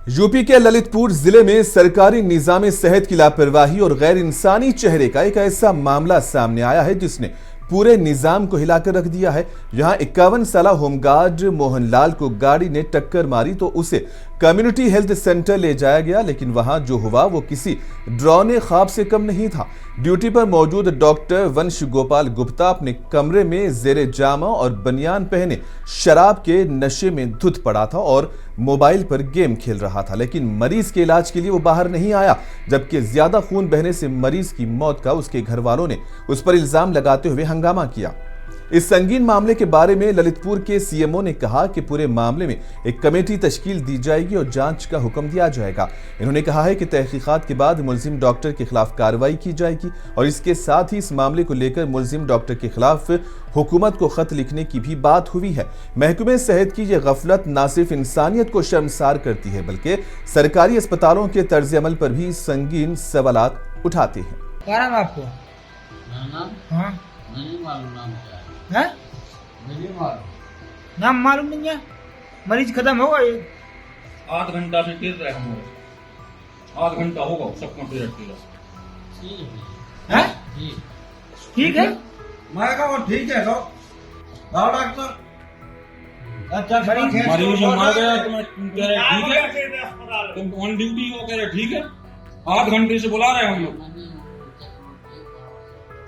UP के ललितपुर जिले में सरकारी निजाम सेहत की लापरवाही और गैर इंसानी चेहरे का एक ऐसा मामला सामने आया है जिसने पूरे निजाम को हिलाकर रख दिया है। यहां 51 साला होमगार्ड मोहनलाल को गाड़ी ने टक्कर मारी तो उसे कम्युनिटी हेल्थ सेंटर ले जाया गया, लेकिन वहां जो हुआ वो किसी डरावने ख्वाब से कम नहीं था। ड्यूटी पर मौजूद डॉक्टर वंश गोपाल गुप्ता अपने कमरे में जेरे जामा और बनियान पहने शराब के नशे में धुत पड़ा था और मोबाइल पर गेम खेल रहा था, लेकिन मरीज के इलाज के लिए वो बाहर नहीं आया, जबकि ज्यादा खून बहने से मरीज की मौत का उसके घर वालों ने उस पर इल्जाम लगाते हुए हंगामा किया। इस संगीन मामले के बारे में ललितपुर के सीएमओ ने कहा कि पूरे मामले में एक कमेटी तश्कील दी जाएगी और जांच का हुक्म दिया जाएगा। इन्होंने कहा है कि तहकीकात के बाद मुलजिम डॉक्टर के खिलाफ कार्रवाई की जाएगी और इसके साथ ही इस मामले को लेकर मुलजिम डॉक्टर के खिलाफ हुकूमत को खत लिखने की भी बात हुई है। महकमे सेहत की यह गफलत न सिर्फ इंसानियत को शर्मसार करती है बल्कि सरकारी अस्पतालों के तर्ज अमल पर भी संगीन सवालात उठाते हैं। क्या नाम आपको? हाँ? नहीं मालूम नाम क्या है? नहीं मालूम। नाम मालूम नहीं है? मरीज खत्म होगा ये? आध घंटा से गिर रहे हम लोग। आध घंटा होगा सबका पीरियड की। है? ठीक है? मैं कहा ठीक है तो डॉक्टर अच्छा मरीज मर गया तुम कह रहे ठीक है, तुम ऑन ड्यूटी हो कह रहे ठीक है। आध घंटे से बुला रहे हैं हम लोग।